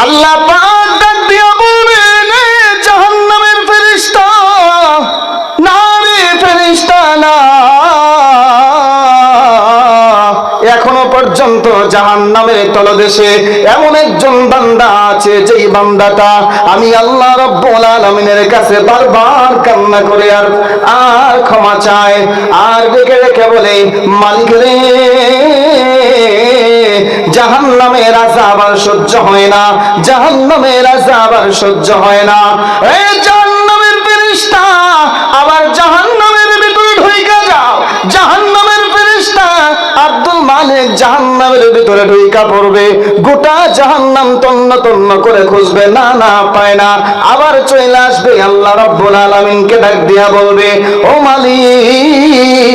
আল্লাহ পাক ডাক দিয়া বলবেন, জাহান্নামের ফেরেশতা, না রে ফেরেশতা না, এখনো পর্যন্ত জাহান্নামের তলদেশে এমন একজন বান্দা আছে, যেই বান্দাটা আমি আল্লাহ রাব্বুল আলামিনের কাছে বারবার কান্না করে আর ক্ষমা চায়, আর ডেকে ডেকে বলে, মালিক রে, জাহান্নামের আযাব আর সহ্য হয় না, জাহান্নামের আযাব আর সহ্য হয় না। এই জাহান্নামের ফেরেশতা, আবার জাহান্নামের ভিতরে ঢুইকা যাও। জাহান্নামের ফেরেশতা আব্দুল মালিক জাহান্নামের ভিতরে ঢুইকা পড়বে, গোটা জাহান্নাম তন্ন তন্ন করে খুঁজবে, না না পায় না, আবার চলে আসবে, আল্লাহ রাব্বুল আলামিনকে ডাক দিয়া বলবে, ও মালিক,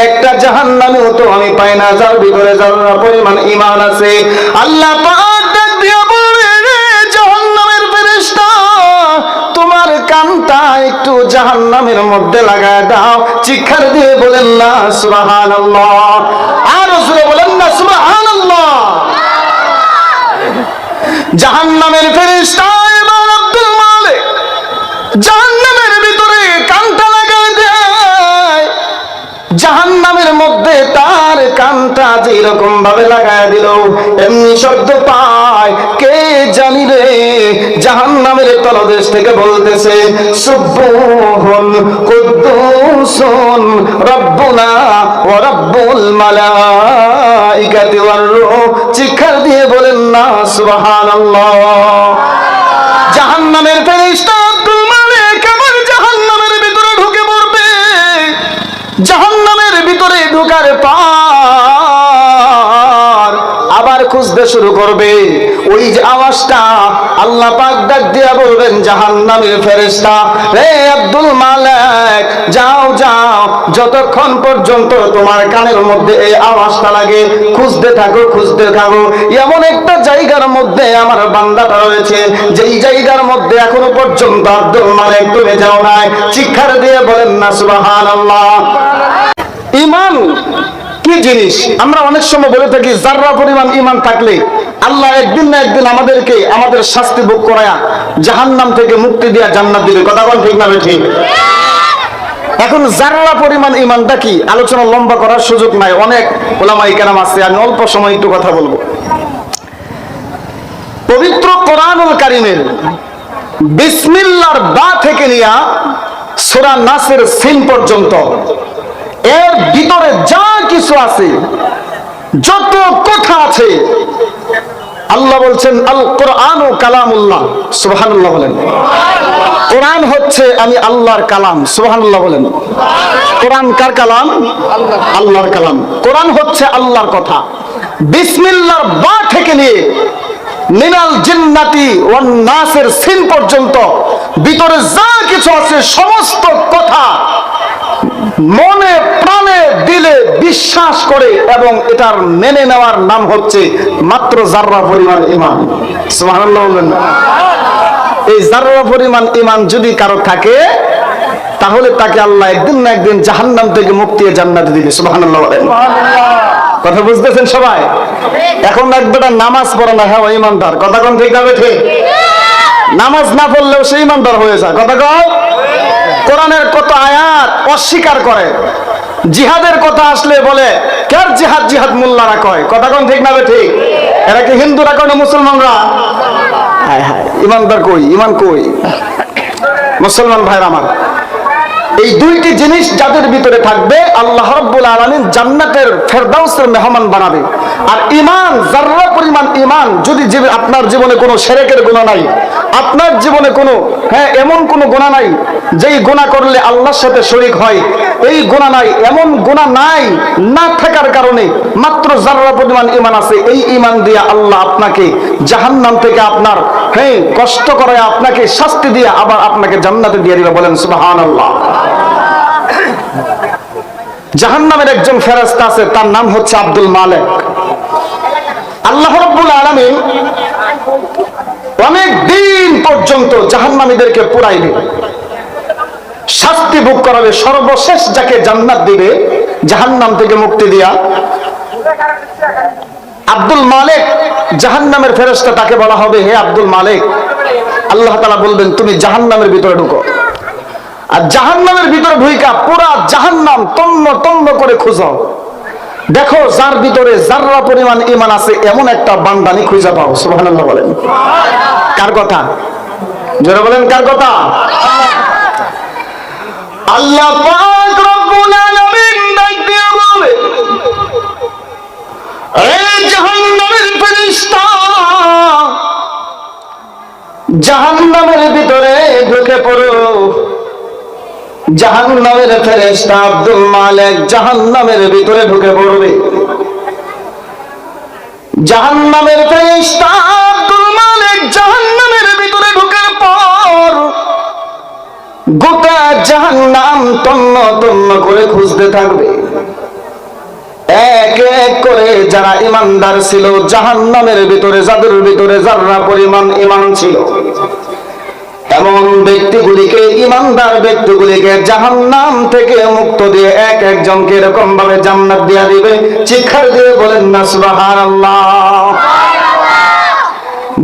একটা জাহান্নামেও তো আমি পাই না যার ভিতরে যারা পরিমাণ ঈমান আছে। আল্লাহ পাক ডাক দিয়া বলবে, রে জাহান্নামের ফেরেশতা, তোমার কানটা একটু জাহান্নামের মধ্যে লাগায় দাও। চিৎকার দিয়ে বলেন না সুবহানাল্লাহ, আর জোরে বলেন না সুবহানাল্লাহ। জাহান্নামের ফেরেশতা এবার আব্দুল মালিক জাহান্নামের ভিতরে কানটা লাগায় দেয়। জাহান্নামের মধ্যে তার কানটা যেরকম ভাবে লাগায় দিল, এমনি শব্দ পায়, কে জানি রে, জাহান্নামের তলদেশ থেকে বলতেছে, সুবহুন কুদ্দুসুন রব্বুনা ওয়া রব্বুল মালাইকাতি ওয়ার রূহ। চিৎকার দিয়ে বলেন না সুবহানাল্লাহ। জাহান্নামের ফেরেশতা আব্দুল মালিক আবার জাহান্নামের ভিতরে ঢুকে পড়বে। জাহান্নামের ভিতরে ঢোকার পর আবার খুঁজতে শুরু করবে। ওই যে আওয়াজটা আল্লাহ পাক ডাক দিয়া বলবেন, জাহান্নামের ফেরেশতা, রে আব্দুল মালিক, যাও যাও, যতক্ষণ পর্যন্ত তোমার কানের মধ্যে এই আওয়াজটা লাগে খুঁজতে থাকো, খুঁজতে থাকো। এমন একটা জায়গার মধ্যে আমার বান্দাটা রয়েছে, যেই জায়গার মধ্যে এখনো পর্যন্ত আব্দুল মালিক তুমি যাও নাই। চিৎকার দিয়ে বলেন না সুবহানাল্লাহ। ঈমান কি জিনিস? আমরা অনেক সময় বলে থাকি, যাররা পরিমাণ ঈমান থাকলে আল্লাহ একদিন না একদিন আমাদেরকে আমাদের শাস্তি ভোগ করায়া জাহান্নাম থেকে মুক্তি দিয়া জান্নাত দিবে। কথা বল ঠিক না ঠিক? এখন যাররা পরিমাণ ঈমানটা কি, আলোচনা লম্বা করার সুযোগ নাই, অনেক উলামায়ে কেরাম আছে, আমি অল্প সময় একটু কথা বলবো। পবিত্র কোরআনুল কারীমের বিসমিল্লাহর বা থেকে নিয়া সূরা নাসের সিন পর্যন্ত এর ভিতরে যা কিছু আছে, যত কথা আছে, আল্লাহ বলছেন আল কোরআন ও কালামুল্লাহ। সুবহানাল্লাহ বলেন। কোরআন হচ্ছে আমি আল্লাহর কালাম। সুবহানাল্লাহ বলেন। কোরআন কার কালাম? আল্লাহর কালাম। কোরআন হচ্ছে আল্লাহর কথা। বিসমিল্লাহর বা থেকে নিয়ে মিনাল জিন্নাতি ওয়ান নাসের সিন পর্যন্ত ভিতরে যা কিছু আছে, সমস্ত কথা মনে প্রাণে দিলে বিশ্বাস করে এবং এটার মেনে নেওয়ার নাম হচ্ছে মাত্র যাররা পরিমাণ ঈমান। সুবহানাল্লাহ বলবেন না? এই যাররা পরিমাণ ঈমান যদি কারো থাকে, তাহলে তাকে আল্লাহ একদিন না একদিন জাহান্নাম থেকে মুক্তি দিয়ে জান্নাতে দিবে। সুবহানাল্লাহ বলেন। কথা বুঝতেছেন সবাই? এখন একবারটা নামাজ পড়ে না, হ্যাঁ ঈমানদার। কথা কোন ঠিক হবে? ঠিক। নামাজ না পড়লেও সে ঈমানদার হয়ে যায়। কথা কও। কোরআনের কত আয়াত অস্বীকার করে, জিহাদের কথা আসলে বলে কার জিহাদ, জিহাদ মোল্লারা কয়। কথা কোন ঠিক না ঠিক? এরা কি হিন্দুরা কয় না মুসলমানরা? হায় হায়, ঈমানদার কই, ঈমান কই? মুসলমান ভাইরা আমার, এই দুইটি জিনিস যাদের ভিতরে থাকবে, আল্লাহ রাব্বুল আলামিন জান্নাতের ফেরদাউসের মেহমান বানাবে। আর ঈমান, যাররা পরিমাণ ঈমান যদি আপনার জীবনে কোনো শিরকের গুনাহ নাই, আপনার জীবনে কোনো এমন কোনো গুনাহ নাই যেই গুনাহ করলে আল্লাহর সাথে শরীক হয়, এই গুনাহ নাই, এমন গুনাহ নাই, না থাকার কারণে মাত্র যাররা পরিমাণ ঈমান আছে, এই ঈমান দিয়ে আল্লাহ আপনাকে জাহান্নাম থেকে আপনার কষ্ট করায় আপনাকে শাস্তি দিয়ে আবার আপনাকে জান্নাতে দিয়ে দিবে। বলেন সুবহানাল্লাহ। জাহান্নামের একজন ফেরেশতা আছে, তার নাম হচ্ছে আব্দুল মালিক। আল্লাহ রাব্বুল আলামিন অনেক দিন পর্যন্ত জাহান্নামীদেরকে পুরাইবে, শাস্তি ভোগ করাবে, সর্বশেষ যাকে জান্নাত দিবে জাহান্নাম থেকে মুক্তি দিয়া আব্দুল মালিক জাহান্নামের ফেরেশতা, তাকে বলা হবে হে আব্দুল মালিক, আল্লাহ তাআলা বলবেন তুমি জাহান্নামের ভিতরে ঢুকো। আর জাহান্নামের ভিতরে ঢুইকা পুরা জাহান্নাম তন্ন তন্ন করে খুঁজো, দেখো যার ভিতরে যাররা পরিমাণ ঈমান আছে এমন একটা বান্দানি খুঁজে পাও। সুবহানাল্লাহ বলেন। কার কথা? জোরে বলেন কার কথা? আল্লাহ পাক রব্বুল আলামিন ডাক দিয়ে বলে, এই জাহান্নামের ফেরেশতা, জাহান্নামের ভিতরে ঢুকে পড়ো। জাহান্নামের ফেরেশতা আব্দুল মালিক জাহান্নামের ভিতরে ঢুকে পড়বে। জাহান্নামের ফেরেশতা আব্দুল মালিক জাহান্নামের ভিতরে ঢুকার পর গোটা জাহান্নাম তন্ন তন্ন করে খুঁজতে থাকবে। এক এক করে যারা ঈমানদার ছিল জাহান্নামের ভিতরে, যাদের ভিতরে যাররা পরিমাণ ঈমান ছিল, এমন ব্যক্তিগুলিকে, ঈমানদার ব্যক্তিগুলিকে জাহান্নাম থেকে মুক্ত দিয়ে এক একজনকে এরকম ভাবে জান্নাত দিয়া দিবে। চিৎকার দিয়ে বলেন না সুবহানাল্লাহ।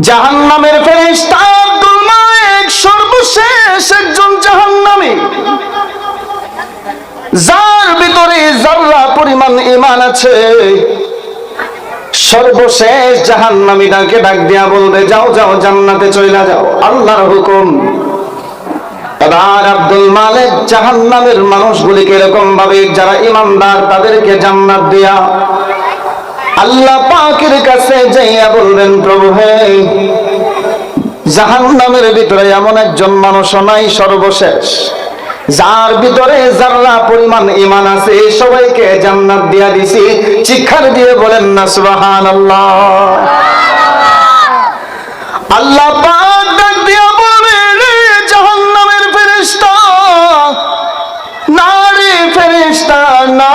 জাহান্নামের ফেরেশতা আব্দুল মালিক সর্বশেষ একজন জাহান্নামী, যার ভিতরে যাররা পরিমাণ ঈমান আছে। সর্বশেষ জাহান্নামীটাকে ডাক দিয়া বলবে, যাও যাও জান্নাতে চলে যাও, আল্লাহর হুকুম। এবার আব্দুল মালিক জাহান্নামের মানুষগুলিকে এরকম ভাবে যারা ঈমানদার তাদেরকে জান্নাত দিয়া আল্লাহ পাকের কাছে যাইয়া বলবেন, প্রভু হে, জাহান্নামের ভিতরে এমন একজন মানুষ নাই সর্বশেষ, যার ভিতরে যারা পরিমাণ ঈমান আছে, সবাইকে জান্নাত দিয়া দিছি। চিৎকার দিয়ে বলেন না সুবহানাল্লাহ। আল্লাহ পাক ডাক দিয়া বলেন, জাহান্নামের ফেরেশতা, না রে ফেরেশতা না,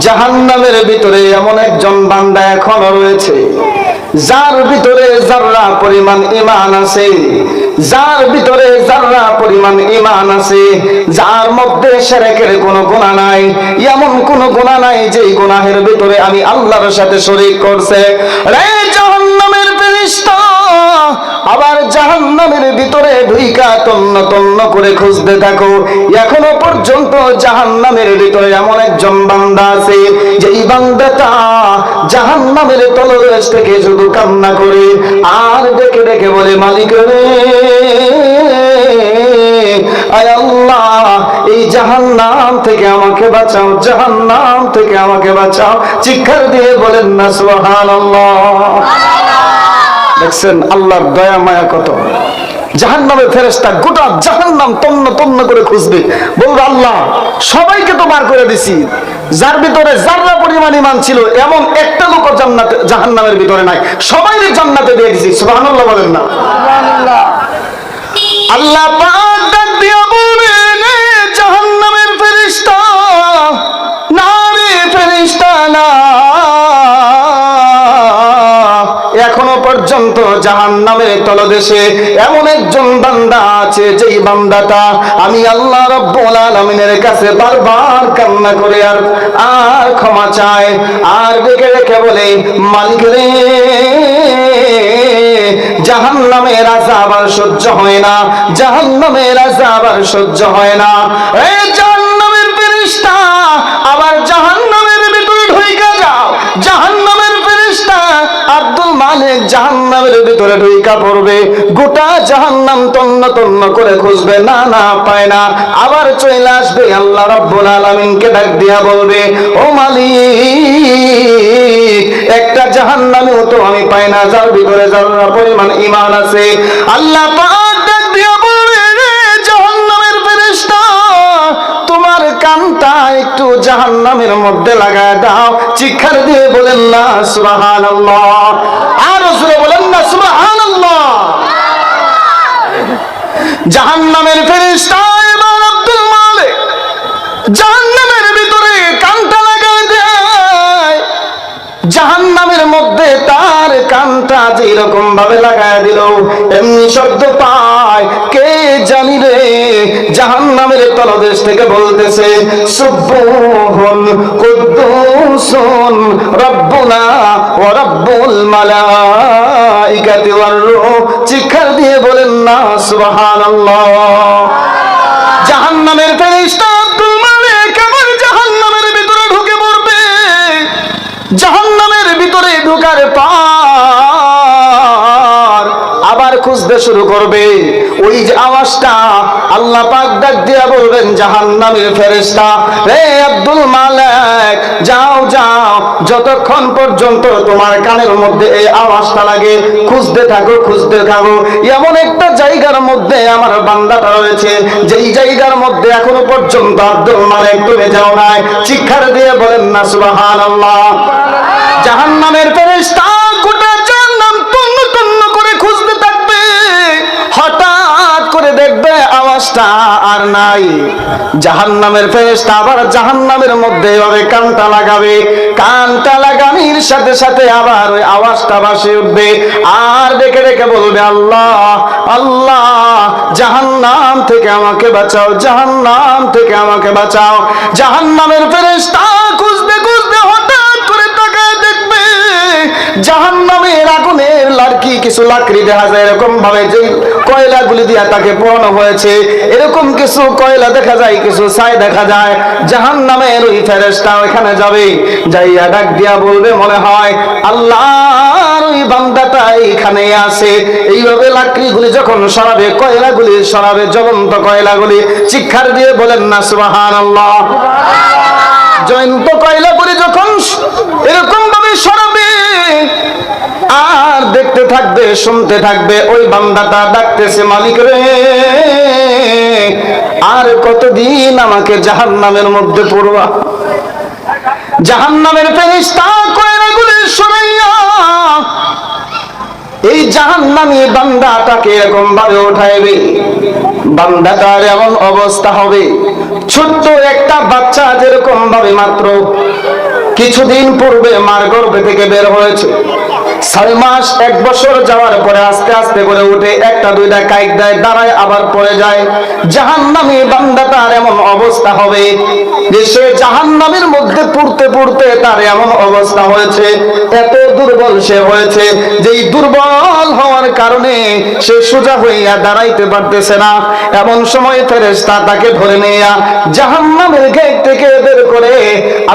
জাহান্নামের ভিতরে এমন একজন বান্দা এখনো রয়েছে, যার ভিতরে যাররা পরিমাণ ঈমান আছে, যার ভিতরে যাররা পরিমাণ ঈমান আছে, যার মধ্যে শিরকের কোনো গুনাহ নাই, এমন কোনো গুনাহ নাই যে গুনাহের ভিতরে আমি আল্লাহর সাথে শরীক করছে। রে জাহান্নামের ফেরেশতা, আবার জাহান্নামের ভিতরে ঢুইকা তন্ন তন্ন করে খুঁজতে থাকো। এখনো পর্যন্ত জাহান্নামের ভিতরে এমন একজন বান্দা আছে, যেই বান্দাটা জাহান্নামের তলদেশ থেকে শুধু কান্না করে আর ডেকে ডেকে বলে, মালিক রে, আয় আল্লাহ, এই জাহান্নাম থেকে আমাকে বাঁচাও, জাহান্নাম থেকে আমাকে বাঁচাও। চিৎকার দিয়ে বলেন না সুবহানাল্লাহ। দেখছেন আল্লাহর দয়া মায়া কত। জাহান্নামের ফেরেশতা গোটা জাহান্নাম তন্ন তন্ন করে খুঁজবে, বলবে, আল্লাহ সবাইকে তো বার করে দিছি, যার ভিতরে যাররা পরিমাণ ঈমান ছিল এমন একটা লোক জান্নাতে, জাহান্নামের ভিতরে নাই, সবাইকে জান্নাতে দিয়ে দিছি। সুবহানাল্লাহ বলেন না সুবহানাল্লাহ। আল্লাহ পাক ডাক দিয়া বলেন, জাহান্নামের ফেরেশতা, না রে ফেরেশতা না, এখনো পর্যন্ত জাহান্নামের তলদেশে এমন একজন বান্দা আছে, যেই বান্দাটা আমি আল্লাহ রাব্বুল আলামিনের কাছে বারবার কান্না করে আর ক্ষমা চায়, আর ডেকে ডেকে বলে, মালিক রে, জাহান্নামের আযাব আর সহ্য হয় না, জাহান্নামের আযাব আর সহ্য হয় না। এই জাহান্নামের ফেরেশতা, আবার জাহান্নামের ভিতরে ঢুইকা যাও। জাহান্নামের ফেরেশতা আব্দুল মালিক জাহান্নামের ভিতরে ঢুইকা পড়বে, গোটা জাহান্নাম তন্ন তন্ন করে খুঁজবে, না না পায় না, আবার চলে আসবে, আল্লাহ রাব্বুল আলামিনকে ডাক দিয়া বলবে, ও মালিক, একটা জাহান্নামেও তো আমি পাই না যার ভিতরে যারা পরিমাণ ঈমান আছে। আল্লাহ পাক ডাক দিয়া বলবে, রে জাহান্নামের ফেরেশতা, তোমার কানটা একটু জাহান্নামের মধ্যে লাগায় দাও। চিৎকার দিয়ে বলেন না সুবহানাল্লাহ। আর জোরে বলেন না সুবহানাল্লাহ। জাহান্নামের ফেরেশতা এবার আব্দুল মালিক জাহান্নামের ভিতরে কানটা লাগায় দেয়। জাহান্নামের মধ্যে তার কানটা যেরকম ভাবে লাগায় দিল, এমনি শব্দ পায়, কে জানি রে জাহান্নামের তলদেশ থেকে বলতেছে সুবহুন কুদ্দুসুন রব্বুনা ওয়া রব্বুল মালাইকাতি ওয়ার রূহ। চিৎকার দিয়ে বলেন না সুবহানাল্লাহ। জাহান্নামের ফেরেশতা আব্দুল মালিক আবার জাহান্নামের ভিতরে ঢুকে পড়বে। জাহান্নামের ভিতরে ঢোকার পর আবার খুঁজতে শুরু করবে। ওই যে আওয়াজটা আল্লাহ পাক ডাক দিয়া বলবেন জাহান্নামের ফেরেশতা, হে আব্দুল মালিক যাও যাও, যতক্ষণ পর্যন্ত তোমার কানের মধ্যে এই আওয়াজটা লাগে খুঁজতে থাকো খুঁজতে থাকো। এমন একটা জায়গার মধ্যে আমার বান্দাটা রয়েছে যেই জায়গার মধ্যে এখনো পর্যন্ত আব্দুল মালিক তুমি যাও নাই। চিৎকার দিয়ে বলেন না সুবহানাল্লাহ। জাহান্নামের ফেরেশতা গোটা জাহান্নাম তন্ন তন্ন করে খুঁজতে থাকবে। হঠাৎ করে দেখবে আওয়াজটা আর নাই। জাহান্নামের ফেরেশতা আবার জাহান্নামের মধ্যে এভাবে কানটা লাগাবে। কানটা লাগানোর সাথে সাথে আবার ওই আওয়াজটা ভেসে উঠবে। আর দেখে দেখে বলবে আল্লাহ আল্লাহ, জাহান্নাম থেকে আমাকে বাঁচাও, জাহান্নাম থেকে আমাকে বাঁচাও। জাহান্নামের ফেরেশতা খুঁজতে খুঁজতে হঠাৎ করে তাকায় দেখবে জাহান্নামের আগুনের লাকড়ি, কিছু লাকড়ি দেখা যায় এরকম ভাবে যে কয়লাগুলি দিয়া তাকে পোড়ানো হয়েছে, এরকম কিছু কয়লা দেখা যায়, কিছু ছাই দেখা যায়। জাহান্নামের ওই ফেরেশতা ওখানে যাবে, যাইয়া ডাক দিয়া বলবে মনে হয় আল্লাহর ওই বান্দাটা এইখানে আছে। এইভাবে লাকড়িগুলি যখন সরাবে, কয়লাগুলি সরাবে, জ্বলন্ত কয়লাগুলি, চিৎকার দিয়ে বলেন না সুবহানাল্লাহ। জ্বলন্ত কয়লাগুলি যখন এরকম ভাবে সরাবে আর দেখতে থাকবে, শুনতে থাকবে ওই বান্দাটা ডাকতেছে মালিক রে, আর কতদিন আমাকে জাহান্নামের মধ্যে পড়বা। জাহান্নামের ফেরেশতা কয়লাগুলি সরাইয়া এই জাহান্নামী বান্দাটাকে এরকম ভাবে উঠাইবে। বান্দাটার এমন অবস্থা হবে, ছোট্ট একটা বাচ্চা যেরকম ভাবে মাত্র কিছুদিন পূর্বে মার গর্ভে থেকে বের হয়েছে, 6 মাস 1 বছর যাওয়ার পরে আস্তে আস্তে করে উঠে, একটা দুইটা কাইক দেয়, দাঁড়ায়, আবার পড়ে যায়। জাহান্নামী বান্দাটার এমন অবস্থা হবে যে সে জাহান্নামের মধ্যে পড়তে পড়তে তার এমন অবস্থা হয়েছে, এত দুর্বল সে হয়েছে যে এই দুর্বল হওয়ার কারণে সে সোজা হইয়া দাঁড়াইতে পারতেছে না। এমন সময় ফেরেশতা তাকে ধরে নিয়ে জাহান্নামের গেট থেকে বের করে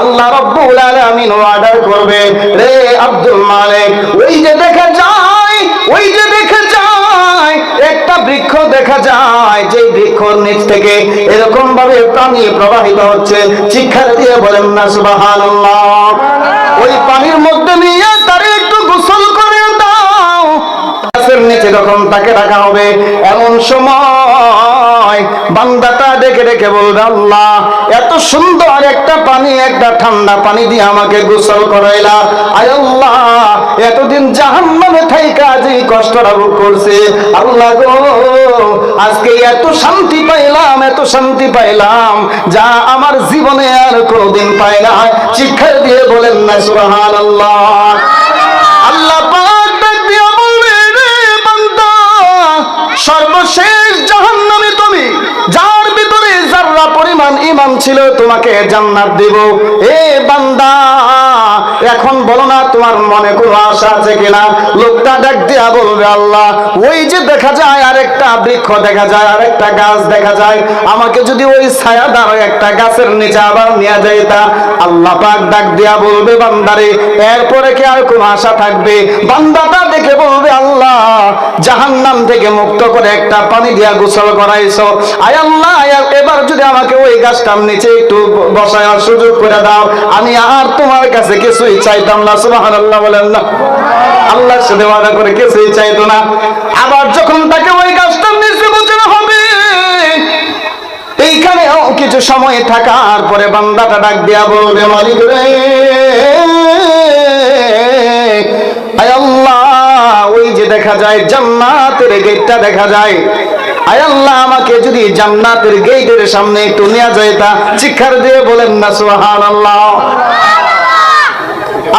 আল্লাহ রাব্বুল আলামিন অর্ডার করবে, রে আব্দুল মালিক, ওই যে দেখা যায়, ওই যে দেখা যায় একটা বৃক্ষ দেখা যায়, যে বৃক্ষর নিচ থেকে এরকম ভাবে পানি প্রবাহিত হচ্ছে। চিৎকার দিয়ে বলেন না সুবহানাল্লাহ। ওই পানির মধ্যে নিয়ে তারে একটু গোসল করে দাও। গাছের নিচে যখন তাকে রাখা হবে, এমন সময় বান্দাটা দেখে দেখে বলবে আল্লাহ, এত সুন্দর একটা পানি, একটা ঠান্ডা পানি দিয়ে আমাকে গোসল করাইলা। আয় আল্লাহ, এতদিন জাহান্নামে থাইকা যে কষ্টটা ভোগ করছে, আল্লাহ গো আজকে এত শান্তি পাইলাম, এত শান্তি পাইলাম যা আমার জীবনে আর কোনোদিন পাই না। চিৎকার দিয়ে বলেন না সুবহানাল্লাহ। আল্লাহ পাক ডাক দিয়া বলবে, রে বান্দা, সর্বশেষ জাহান্নামে তুমি যার ভিতরে যারা পরিমাণ ঈমান ছিল তোমাকে জান্নাত দেব। এ বান্দা, এখন বলো না তোমার মনে কোনো আশা আছে কিনা? লোকটা ডাক দিয়া বলবে আল্লাহ, ওই যে দেখা যায় আরেকটা বৃক্ষ দেখা যায়, আরেকটা গাছ দেখা যায়, আমাকে যদি ওই ছায়াদার একটা গাছের নিচে আবার নিয়ে যাইতা। আল্লাহ পাক ডাক দিয়া বলবে বান্দারে, এরপরে কি আর কোনো আশা থাকবে? বান্দাটা দেখে বলবে আল্লাহ, জাহান্নাম থেকে মুক্ত করে একটা পানি দিয়া গোসল করাইছো, আয় আল্লাহ এবার যদি আমাকে ওই গাছটার নিচে একটু বসার সুযোগ করে দাও, আমি আর তোমার কাছে কিছুই চাইতাম না। সুবহানাল্লাহ বলেন না। আল্লাহর সাথে ওয়াদা করে কিছুই চাইতো না। আবার যখন তাকে ওই গাছটার নিচে বসানো হবে, এইখানে কিছু সময় থাকার পরে বান্দাটা ডাক দিয়া বলবে মালিক রে, আয় আল্লাহ, ওই যে দেখা যায় জান্নাতের গেটটা দেখা যায়, আয় আল্লাহ আমাকে যদি জান্নাতের গেটের সামনে একটু নিয়ে যাইতা। চিৎকার দিয়ে বলেন না সুবহানাল্লাহ।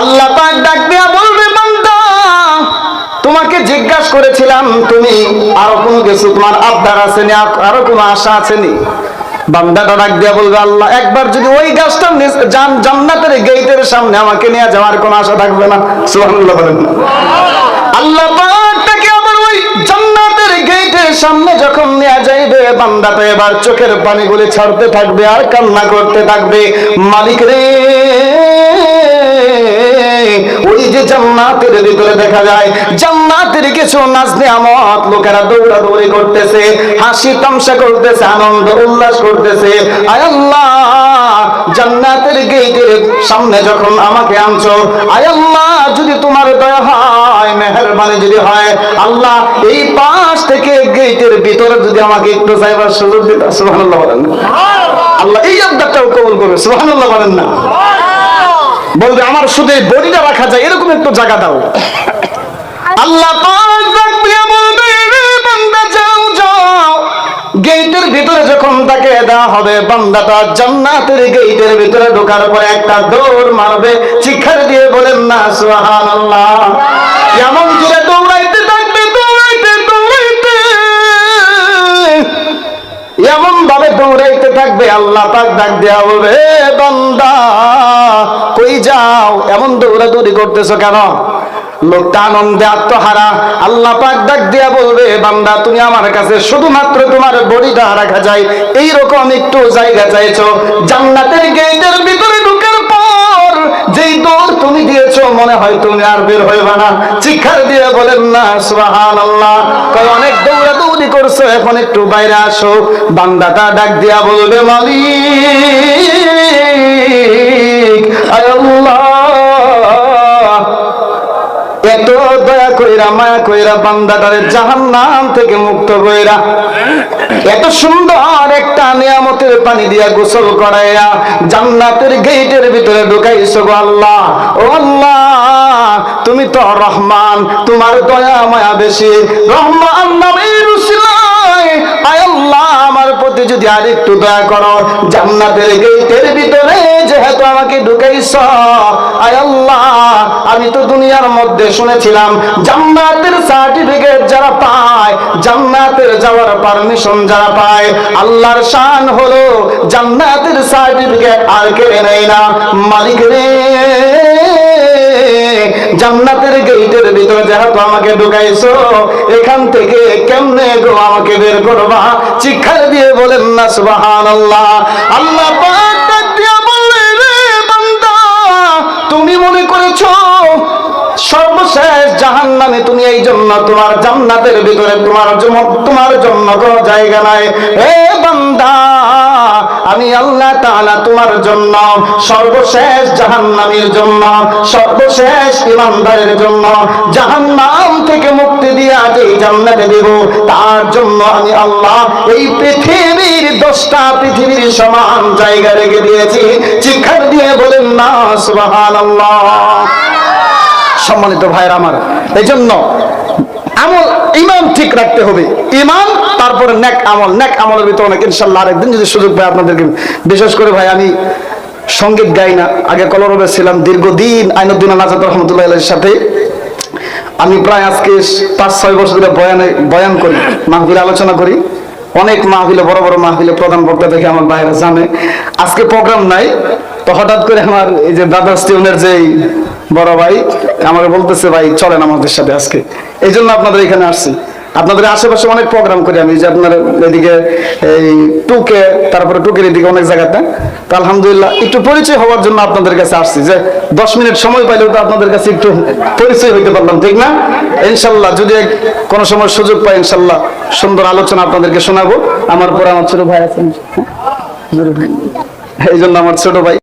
আল্লাহ পাক ডাক দিয়া বলবে বান্দা, তোমাকে জিজ্ঞাসা করেছিলাম তুমি আরো কোনো কিছু তোমার আবদার আছে নি, আরো কোনো আশা আছে নি? বান্দাটা ডাক দিয়া বলবে, আল্লাহ একবার যদি ওই গাছটা জান্নাতের গেটের সামনে আমাকে নিয়ে যাওয়ার কোনো আশা থাকবে না? সুবহানাল্লাহ বলেন। আল্লাহ পাক তাকে আবার ওই জান্নাতের গেটের সামনে যখন নিয়ে যাইবে, বান্দাটা এবার চোখের পানিগুলি ছাড়তে থাকবে আর কান্না করতে থাকবে, মালিক রে, ওই যে জান্নাতের ভিতরে দেখা যায় জান্নাতের কিছু নাজ নিয়ামত, লোকেরা দৌড়াদৌড়ি করতেছে, হাসি তামাশা করতেছে, আনন্দ উল্লাস করতেছে। আয় আল্লাহ, জান্নাতের গেটের সামনে যখন আমাকে আনছো, আয় আল্লাহ যদি তোমার দয়া হয়, মেহেরবানি যদি হয়, আল্লাহ এই পাশ থেকে গেটের ভিতরে যদি আমাকে একটু যাইবার সুযোগ দিতা। সুবহানাল্লাহ বলেন। আল্লাহ এই আবদারটাও কবুল করবে। সুবহানাল্লাহ বলেন না? বলবে আমার শুধু এই বডিটা রাখা যায় এরকম একটু জায়গা দাও। আল্লাহ পাক ডাকবে, বলবে বান্দা যাও যাও। গেটের ভিতরে যখন তাকে দেওয়া হবে, বান্দাটা জান্নাতের গেটের ভিতরে ঢোকার পরে একটা দৌড় মারবে, চিৎকার দিয়ে বলেন না সুবহানাল্লাহ। এমন জোরে দৌড়াইতে থাকবে, দৌড়াইতে দৌড়াইতে এমন ভাবে দৌড়াইতে থাকবে, আল্লাহ পাক ডাক দেয়া বলবে, বান্দা কই যাও, এমন দৌড়াদৌড়ি করতেছো কেন? লোকটা আনন্দে আত্মহারা। আল্লাহ পাক ডাক দিয়া বলবে, বান্দা তুমি আমার কাছে শুধুমাত্র তোমার বডিটা রাখা যায় এইরকম একটু জায়গা চাইছো, জান্নাতের গেটের ভিতরে ঢোকার পর যেই দৌড় তুমি দিয়েছো মনে হয় তুমি আর বের হইবা না। চিৎকার দিয়ে বলেন না সুবহানাল্লাহ। কই অনেক দৌড়াদৌড়ি করছো, এখন একটু বাইরে আসো। বান্দাটা ডাক দিয়া বলবে, মালিক আয় আল্লাহ, এত দয়া কইরা মায়া কইরা বান্দাটারে জাহান্নাম থেকে মুক্ত কইরা এত সুন্দর একটা নিয়ামতের পানি দিয়া গোসল করাইয়া জান্নাতের গেটের ভিতরে ঢুকাইছো গো আল্লাহ। ও আল্লাহ, তুমি তো রহমান, তোমার দয়া মায়া বেশি। রহমান নামের উসিলায় আয় আল্লাহ আমার প্রতি যদি আরেকটু দয়া করো, জান্নাতের গেটের ভিতরে যেহেতু আমাকে ঢুকাইছো, আয় আল্লাহ আমি তো দুনিয়ার মধ্যে শুনেছিলাম জান্নাতের সার্টিফিকেট যারা পায়, জান্নাতের যাওয়ার পারমিশন যারা পায়, আল্লাহর শান হলো জান্নাতের সার্টিফিকেট আর কেড়ে নেয় না। মালিক রে, জান্নাতের গেটের ভিতরে যেহেতু আমাকে ঢুকাইছো, এখান থেকে কেমনে গো আমাকে বের করবা? চিৎকার দিয়ে বলেন না সুবহানাল্লাহ। আল্লাহ পাক ডাক দিয়া বললেন, রে বান্দা, তুমি মনে করেছো সর্বশেষ জাহান্নামে তুমি এই জন্য তোমার জান্নাতের ভিতরে তোমার জন্য কোনো জায়গা নাই। হে বান্দা, আমি আল্লাহ তাআলা তোমার জন্য সর্বশেষ জাহান্নামের জন্য, সর্বশেষ ঈমানদারের জন্য জাহান্নাম থেকে মুক্তি দিয়া যে জান্নাতে দেব, তার জন্য আমি আল্লাহ এই পৃথিবীর 10টা পৃথিবীর সমান জায়গা রেখে দিয়েছি। চিৎকার দিয়ে বলেন না সুবহানাল্লাহ। সম্মানিত ভাইরা আমার, এই জন্য আমল ঈমান ঠিক রাখতে হবে। ঈমান, তারপরে নেক আমল। নেক আমলের ভিতরে অনেক ইনশাআল্লাহ আরেকদিন যদি সুযোগ পাই আপনাদেরকে, বিশেষ করে ভাই আমি সঙ্গীত গাই না, আগে কলরবে ছিলাম দীর্ঘদিন আইনুদ্দিন নাজাত রহমতুল্লাহ আলাইহির সাথে। আমি প্রায় আজকে 5-6 বছর ধরে বয়ান করি, মাহফিলে আলোচনা করি। অনেক মাহফিলে, বড় বড় মাহফিলে প্রধান বক্তা থেকে আমার ভাইরা জানে। আজকে প্রোগ্রাম নাই, তো হঠাৎ করে আমার এই যে ব্রাদার্স টিউনের যে বড় ভাই আমাকে বলতেছে, ভাই চলেন আমাদের সাথে আজকে। এই জন্য আপনাদের এখানে আসছি। আপনাদের আশেপাশে অনেক প্রোগ্রাম করি আমি, যে আপনার এদিকে এই টুকে, তারপরে টুকের এদিকে অনেক জায়গাতে। তো আলহামদুলিল্লাহ একটু পরিচয় হওয়ার জন্য আপনাদের কাছে আসছি, যে 10 মিনিট সময় পাইলেও তো আপনাদের কাছে একটু পরিচয় হইতে পারলাম, ঠিক না? ইনশাল্লাহ যদি কোনো সময় সুযোগ পাই ইনশাল্লাহ সুন্দর আলোচনা আপনাদেরকে শোনাবো। আমার পরে আমার ছোট ভাই আছেন, এই জন্য আমার ছোট ভাই